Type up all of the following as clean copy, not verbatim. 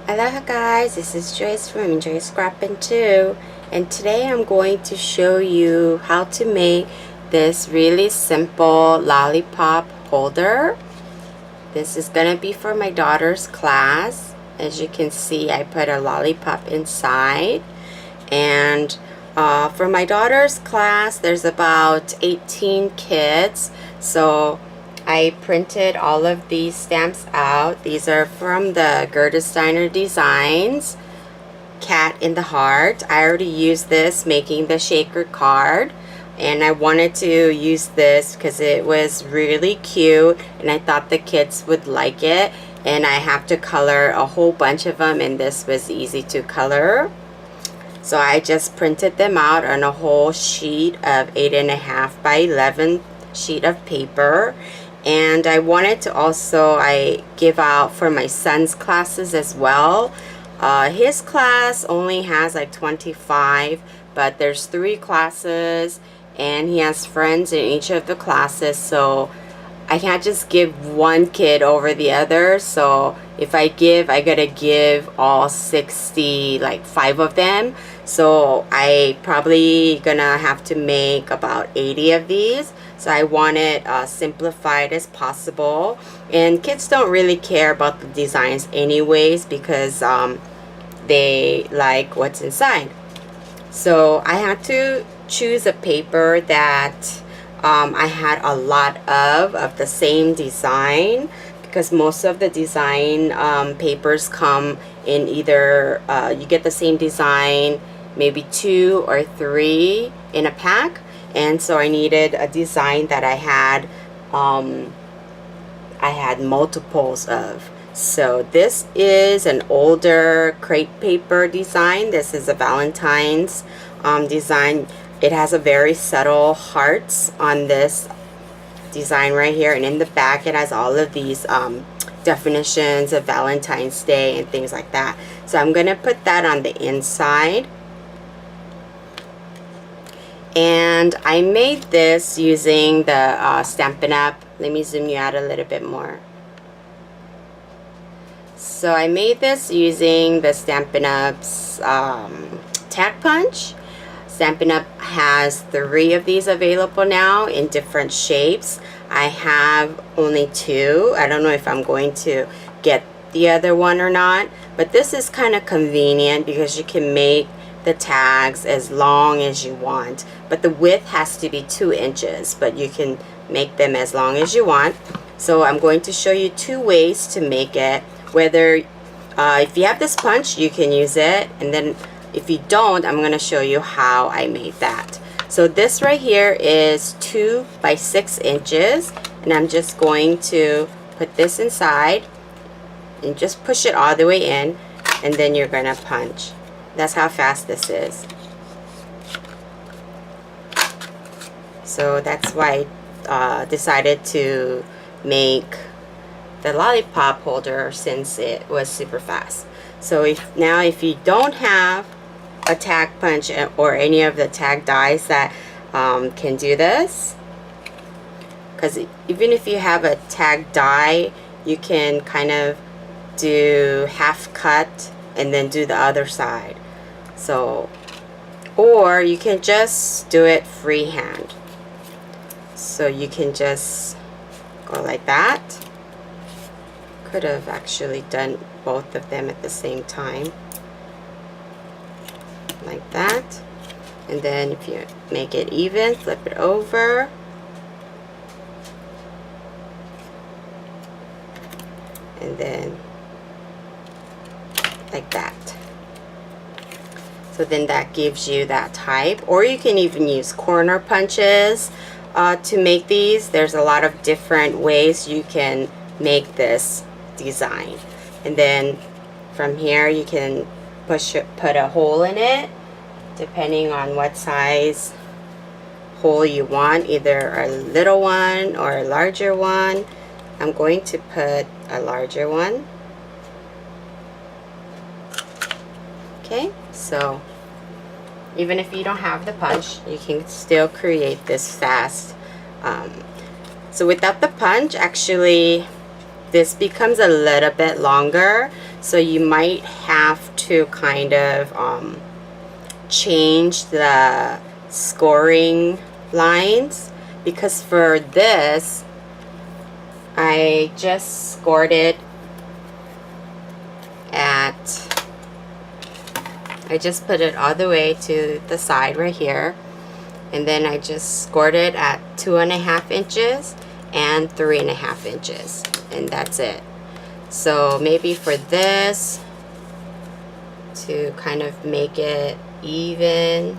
Aloha guys, this is Joyce from Enjoy Scrapping too, and today I'm going to show you how to make this really simple lollipop holder. This is gonna be for my daughter's class. As you can see, I put a lollipop inside, and for my daughter's class there's about 18 kids, so I printed all of these stamps out. These are from the Gerda Steiner Designs Cat in the Heart. I already used this making the shaker card, and I wanted to use this because it was really cute and I thought the kids would like it, and I have to color a whole bunch of them, and this was easy to color. So I just printed them out on a whole sheet of 8.5 by 11 sheet of paper. And I wanted to also give out for my son's classes as well. His class only has like 25, but there's 3 classes and he has friends in each of the classes, so I can't just give one kid over the other. So if I gotta give all 60, like 5 of them. So I probably gonna have to make about 80 of these. So I want it simplified as possible. And kids don't really care about the designs anyways, because they like what's inside. So I had to choose a paper that I had a lot of the same design, because most of the design papers come in either you get the same design, maybe 2 or 3 in a pack. And so I needed a design that I had multiples of. So this is an older crepe paper design. This is a Valentine's design. It has a very subtle hearts on this design right here, and in the back it has all of these definitions of Valentine's Day and things like that. So I'm gonna put that on the inside. And I made this using the Stampin' Up. Let me zoom you out a little bit more. So I made this using the Stampin' Up's tag punch. Stampin' Up has 3 of these available now in different shapes. I have only 2. I don't know if I'm going to get the other one or not, but this is kind of convenient because you can make the tags as long as you want, but the width has to be 2 inches, but you can make them as long as you want. So I'm going to show you 2 ways to make it. Whether if you have this punch, you can use it, and then if you don't, I'm going to show you how I made that. So this right here is 2 by 6 inches, and I'm just going to put this inside and just push it all the way in, and then you're going to punch. That's how fast this is. So that's why I decided to make the lollipop holder, since it was super fast. So if you don't have a tag punch or any of the tag dies that can do this, because even if you have a tag die, you can kind of do half cut and then do the other side. So, or you can just do it freehand. So you can just go like that. Could have actually done both of them at the same time, like that. And then if you make it even, flip it over. And then like that. So then that gives you that type. Or you can even use corner punches to make these. There's a lot of different ways you can make this design. And then from here you can put a hole in it, depending on what size hole you want, either a little one or a larger one. I'm going to put a larger one. Okay, so even if you don't have the punch, you can still create this fast. So without the punch, actually this becomes a little bit longer. so you might have to kind of change the scoring lines, because for this I just scored it at, I just put it all the way to the side right here, and then I just scored it at 2.5 inches and 3.5 inches, and that's it. So maybe for this, to kind of make it even,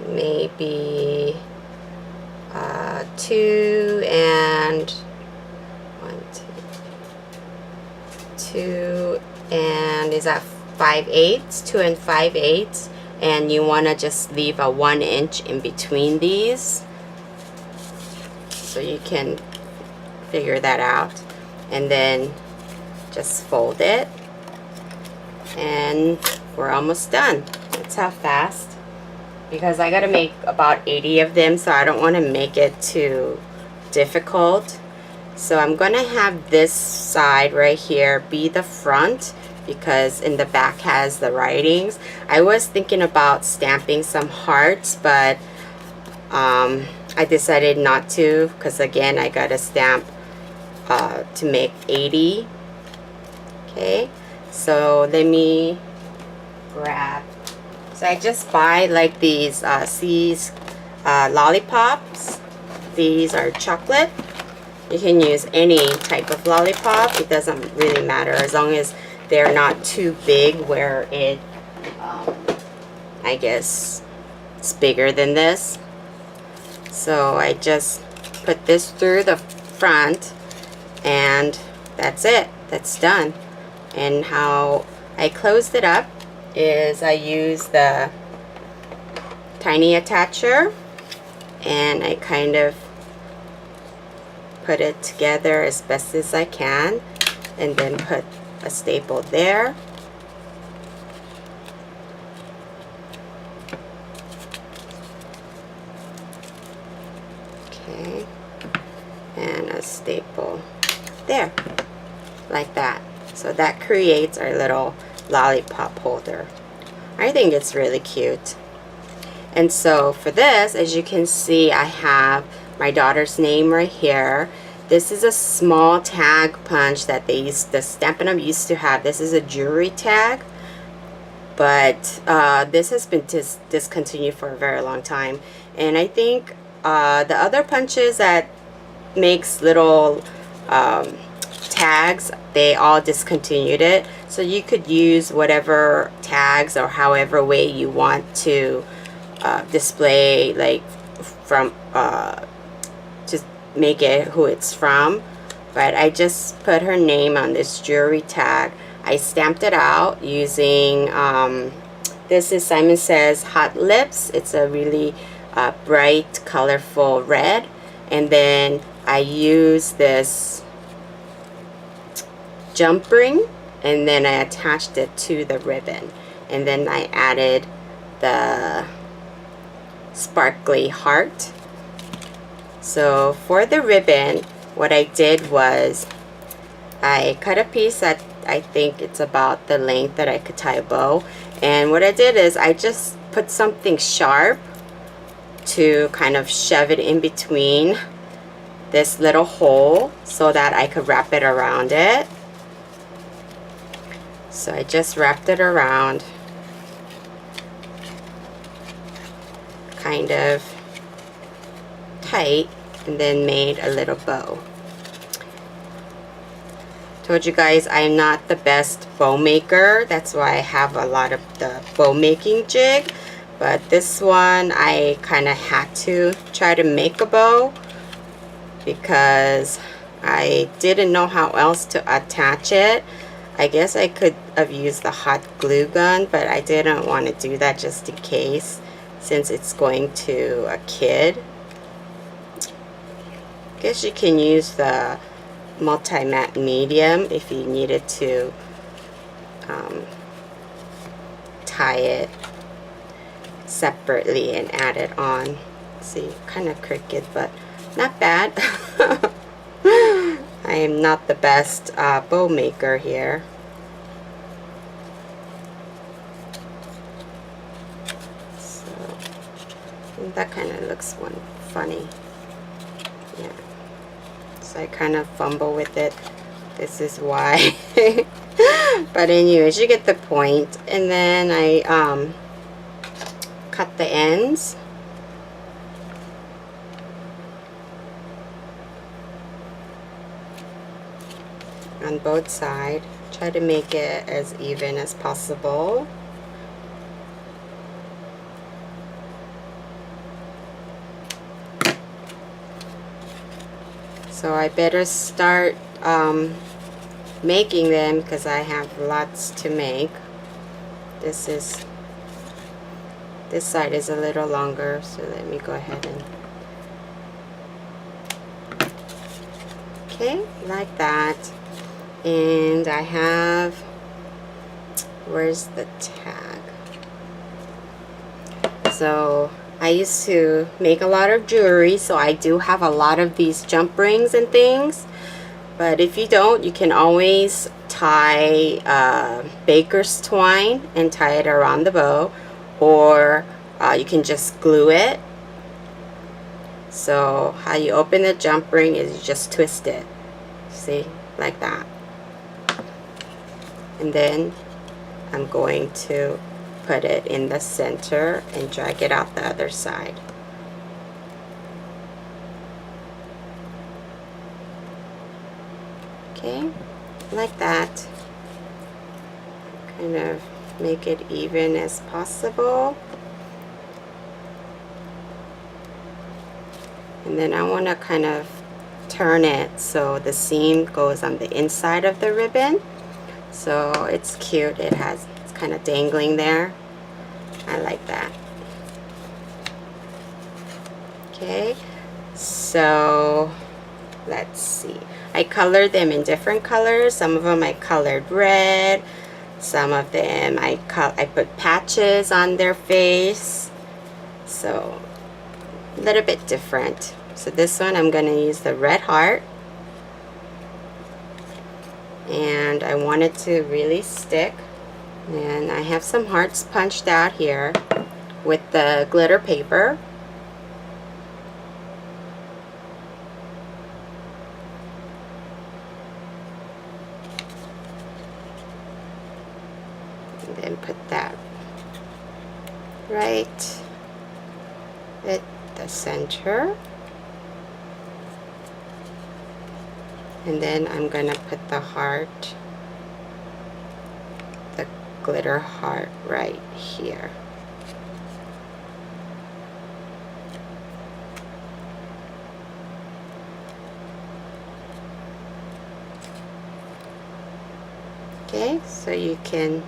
maybe 2 and 2 and is that 5/8, 2 and 5/8, and you want to just leave a 1 inch in between these, so you can figure that out, and then just fold it, and we're almost done. That's how fast, because I gotta make about 80 of them, so I don't want to make it too difficult. So I'm gonna have this side right here be the front, because in the back has the writings. I was thinking about stamping some hearts, but I decided not to, because again I gotta stamp to make 80. Okay, so let me grab, so I just buy like these lollipops. These are chocolate. You can use any type of lollipop, it doesn't really matter, as long as they're not too big where it I guess it's bigger than this. So I just put this through the front, and that's it, that's done. And how I closed it up is I use the tiny attacher, and I kind of put it together as best as I can, and then put a staple there. Okay, and a staple there, like that. So that creates our little lollipop holder. I think it's really cute. And so for this, as you can see, I have my daughter's name right here. This is a small tag punch that they used, the Stampin' Up! Used to have. This is a jewelry tag, but this has been discontinued for a very long time. And I think the other punches that makes little tags, they all discontinued it. So you could use whatever tags or however way you want to display, like from just make it who it's from. But I just put her name on this jewelry tag. I stamped it out using this is Simon Says Hot Lips. It's a really bright colorful red, and then I use this jump ring, and then I attached it to the ribbon, and then I added the sparkly heart. So for the ribbon, what I did was I cut a piece that I think it's about the length that I could tie a bow, and what I did is I just put something sharp to kind of shove it in between this little hole so that I could wrap it around it. So I just wrapped it around kind of tight, and then made a little bow. Told you guys I'm not the best bow maker, that's why I have a lot of the bow making jig, but this one I kind of had to try to make a bow because I didn't know how else to attach it. I guess I could have used the hot glue gun, but I didn't want to do that just in case, since it's going to a kid. I guess you can use the multi-matte medium if you needed to tie it separately and add it on. See, kind of crooked, but not bad. I am not the best bow maker here. So that kind of looks funny. Yeah. So I kind of fumble with it. This is why. But anyways, you get the point. And then I cut the ends. On both sides. Try to make it as even as possible. So I better start making them because I have lots to make. This side is a little longer, so let me go ahead and okay, like that. And I have, where's the tag? So I used to make a lot of jewelry, so I do have a lot of these jump rings and things. But if you don't, you can always tie baker's twine and tie it around the bow, or you can just glue it. So how you open the jump ring is you just twist it, see, like that. And then I'm going to put it in the center and drag it out the other side. Okay, like that. Kind of make it even as possible. And then I want to kind of turn it so the seam goes on the inside of the ribbon. So it's cute. It's kind of dangling there. I like that. Okay, so let's see. I colored them in different colors. Some of them I colored red. Some of them I put patches on their face. So a little bit different. So this one I'm going to use the red heart. And I want it to really stick. And I have some hearts punched out here with the glitter paper. And then put that right at the center. And then I'm going to put the heart, the glitter heart right here. Okay, so you can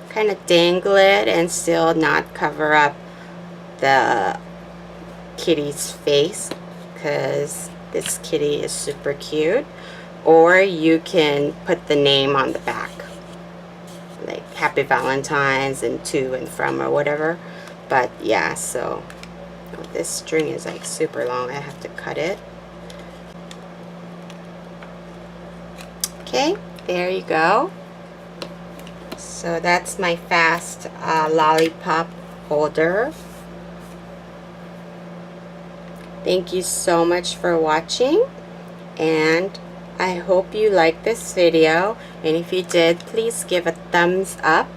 kind of dangle it and still not cover up the kitty's face, because this kitty is super cute. Or you can put the name on the back, like Happy Valentines and to and from or whatever. But yeah, so this string is like super long. I have to cut it. Okay, there you go. So that's my fast lollipop holder. Thank you so much for watching, and I hope you liked this video, and if you did, please give a thumbs up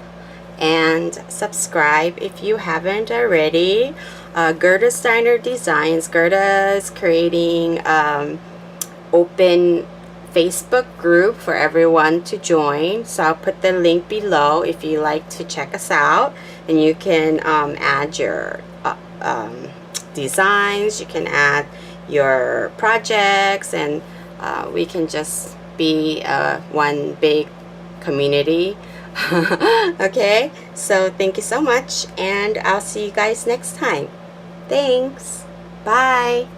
and subscribe if you haven't already. Gerda Steiner Designs. Gerda is creating open Facebook group for everyone to join, so I'll put the link below if you like to check us out, and you can add your designs, you can add your projects, and we can just be one big community. Okay, so thank you so much, and I'll see you guys next time. Thanks. Bye.